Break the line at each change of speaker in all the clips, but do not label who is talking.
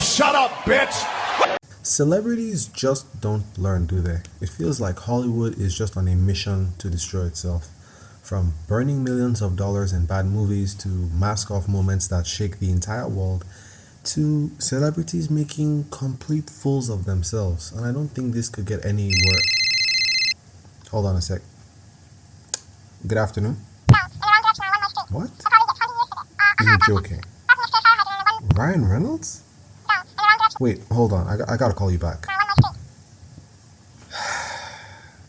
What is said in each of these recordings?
Shut up, bitch!
Celebrities just don't learn, do they? It feels like Hollywood is just on a mission to destroy itself. From burning millions of dollars in bad movies to mask-off moments that shake the entire world to celebrities making complete fools of themselves. And I don't think this could get any worse. Hold on a sec. Good afternoon. What? You're joking. Ryan Reynolds? Wait, hold on. I gotta call you back.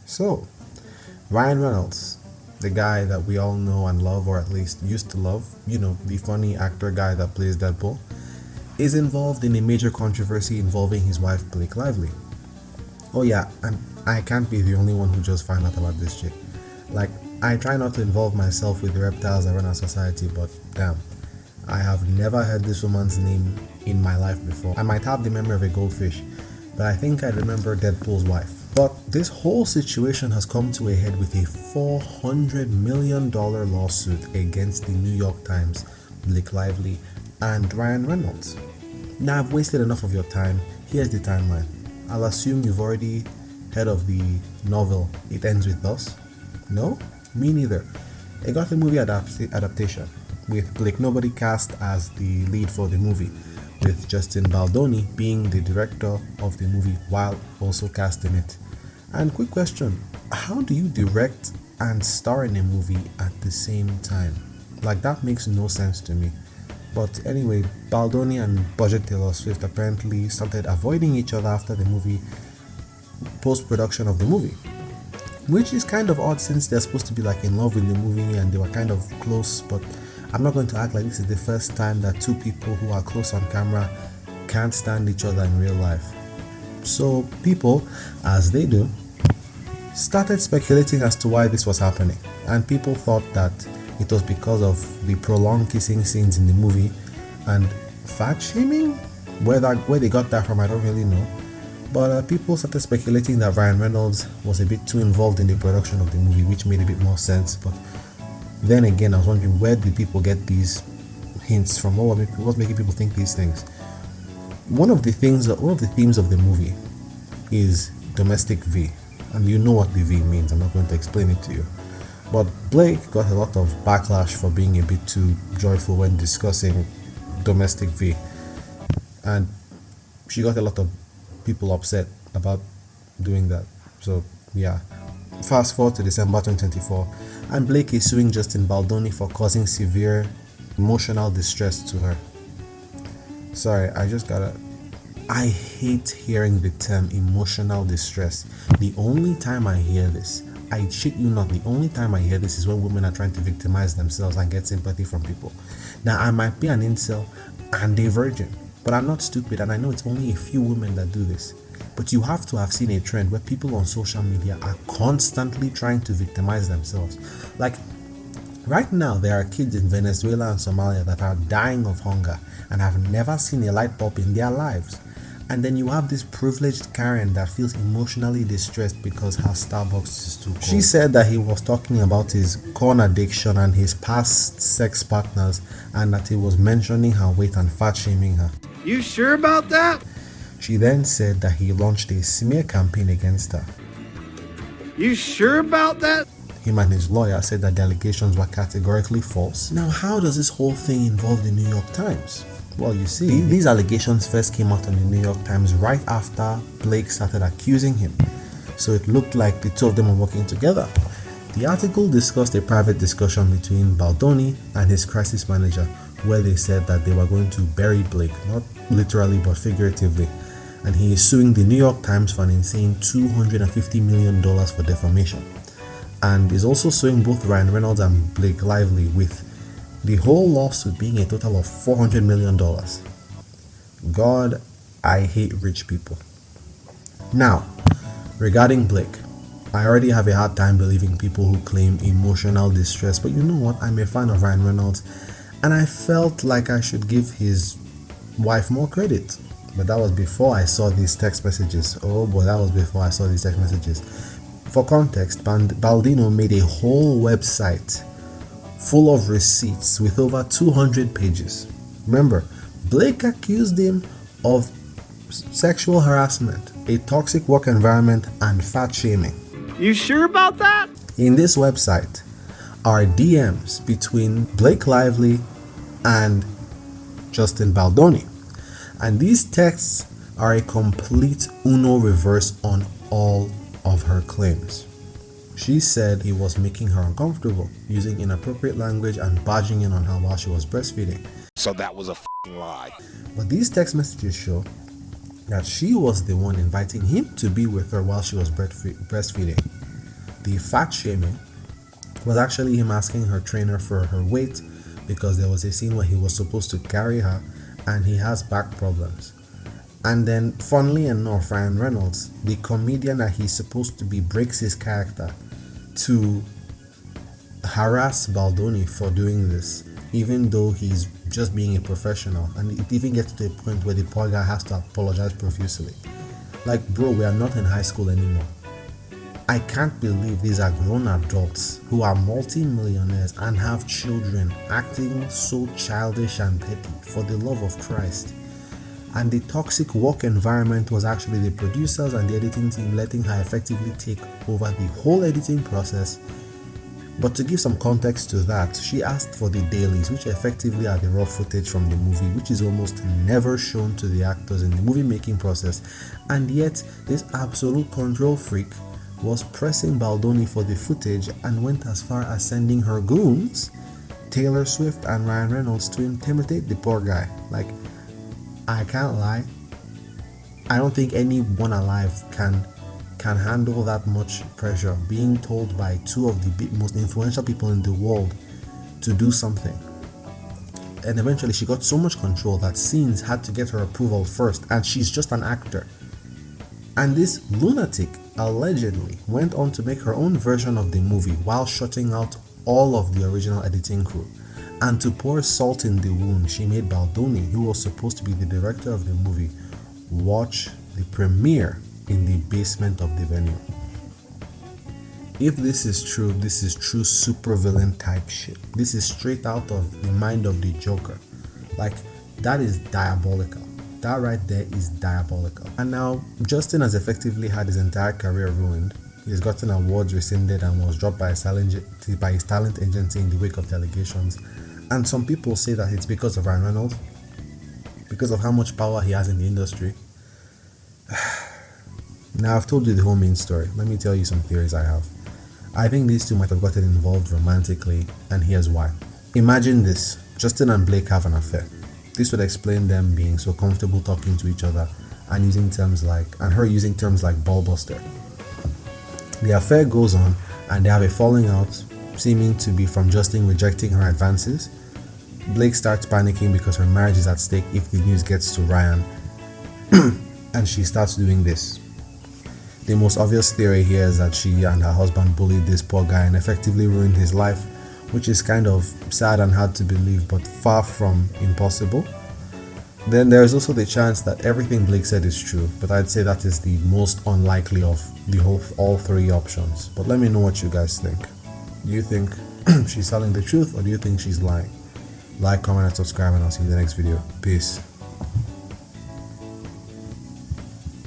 So, Ryan Reynolds, the guy that we all know and love, or at least used to love, you know, the funny actor guy that plays Deadpool, is involved in a major controversy involving his wife Blake Lively. Oh yeah, I can't be the only one who just found out about this shit. Like, I try not to involve myself with the reptiles that run our society, but damn, I have never heard this woman's name in my life before. I might have the memory of a goldfish, but I think I remember Deadpool's wife. But this whole situation has come to a head with a $400 million lawsuit against the New York Times, Blake Lively, and Ryan Reynolds. Now I've wasted enough of your time. Here's the timeline. I'll assume you've already heard of the novel It Ends With Us. No? Me neither. It got a movie adaptation with Blake Nobody cast as the lead for the movie, with Justin Baldoni being the director of the movie while also casting it. And quick question, how do you direct and star in a movie at the same time? Like, that makes no sense to me. But anyway, Baldoni and Budget Taylor Swift apparently started avoiding each other after the movie, post-production of the movie. Which is kind of odd since they're supposed to be like in love with the movie and they were kind of close, but I'm not going to act like this is the first time that two people who are close on camera can't stand each other in real life. So people, as they do, started speculating as to why this was happening, and people thought that it was because of the prolonged kissing scenes in the movie and fat shaming. Where they got that from, I don't really know. But people started speculating that Ryan Reynolds was a bit too involved in the production of the movie, which made a bit more sense. But then again, I was wondering, where did people get these hints from? What's making people think these things? One of the themes of the movie is domestic V, and you know what the V means. I'm not going to explain it to you. But Blake got a lot of backlash for being a bit too joyful when discussing domestic V, and she got a lot of people upset about doing that. So yeah, fast forward to December 2024, and Blake is suing Justin Baldoni for causing severe emotional distress to her. Sorry, I hate hearing the term emotional distress. The only time I hear this, I shit you not, the only time I hear this is when women are trying to victimize themselves and get sympathy from people. Now, I might be an incel and a virgin, but I'm not stupid, and I know it's only a few women that do this. But you have to have seen a trend where people on social media are constantly trying to victimize themselves. Like, right now, there are kids in Venezuela and Somalia that are dying of hunger and have never seen a light bulb in their lives. And then you have this privileged Karen that feels emotionally distressed because her Starbucks is too cold. She said that he was talking about his corn addiction and his past sex partners, and that he was mentioning her weight and fat shaming her.
You sure about that?
She then said that he launched a smear campaign against her.
You sure about that?
Him and his lawyer said that the allegations were categorically false. Now, how does this whole thing involve the New York Times? Well, you see, these allegations first came out on the New York Times right after Blake started accusing him. So it looked like the two of them were working together. The article discussed a private discussion between Baldoni and his crisis manager, where they said that they were going to bury Blake, not literally but figuratively. And he is suing the New York Times for an insane $250 million for defamation. And is also suing both Ryan Reynolds and Blake Lively, with the whole lawsuit being a total of $400 million. God, I hate rich people. Now, regarding Blake, I already have a hard time believing people who claim emotional distress, but you know what? I'm a fan of Ryan Reynolds, and I felt like I should give his wife more credit. But that was before I saw these text messages. Oh boy, that was before I saw these text messages. For context, Baldino made a whole website full of receipts with over 200 pages. Remember, Blake accused him of sexual harassment, a toxic work environment, and fat shaming.
You sure about that?
In this website are DMs between Blake Lively and Justin Baldoni. And these texts are a complete Uno reverse on all of her claims. She said he was making her uncomfortable, using inappropriate language and barging in on her while she was breastfeeding.
So that was a lie.
But these text messages show that she was the one inviting him to be with her while she was breastfeeding. The fat shaming was actually him asking her trainer for her weight because there was a scene where he was supposed to carry her and he has back problems. And then, funnily enough, Ryan Reynolds, the comedian that he's supposed to be, breaks his character to harass Baldoni for doing this, even though he's just being a professional. And it even gets to a point where the poor guy has to apologize profusely. Like, bro, we are not in high school anymore. I can't believe these are grown adults who are multi-millionaires and have children acting so childish and petty, for the love of Christ. And the toxic work environment was actually the producers and the editing team letting her effectively take over the whole editing process. But to give some context to that, she asked for the dailies, which effectively are the raw footage from the movie, which is almost never shown to the actors in the movie making process. And yet, this absolute control freak was pressing Baldoni for the footage and went as far as sending her goons, Taylor Swift and Ryan Reynolds, to intimidate the poor guy. Like, I can't lie, I don't think anyone alive can handle that much pressure, being told by two of the most influential people in the world to do something. And eventually she got so much control that scenes had to get her approval first, and she's just an actor. And this lunatic allegedly went on to make her own version of the movie while shutting out all of the original editing crew. And to pour salt in the wound, she made Baldoni, who was supposed to be the director of the movie, watch the premiere in the basement of the venue. If this is true supervillain type shit. This is straight out of the mind of the Joker. Like, that is diabolical. That right there is diabolical. And now, Justin has effectively had his entire career ruined. He has gotten awards rescinded and was dropped by his talent agency in the wake of the allegations. And some people say that it's because of Ryan Reynolds, because of how much power he has in the industry. Now, I've told you the whole main story. Let me tell you some theories I have. I think these two might have gotten involved romantically, and here's why. Imagine this. Justin and Blake have an affair. This would explain them being so comfortable talking to each other and her using terms like ballbuster. The affair goes on and they have a falling out, seeming to be from Justin rejecting her advances. Blake starts panicking because her marriage is at stake if the news gets to Ryan, and she starts doing this. The most obvious theory here is that she and her husband bullied this poor guy and effectively ruined his life, which is kind of sad and hard to believe, but far from impossible. Then there is also the chance that everything Blake said is true, but I'd say that is the most unlikely of all three options. But let me know what you guys think. Do you think she's telling the truth, or do you think she's lying? Like, comment, and subscribe, and I'll see you in the next video. Peace.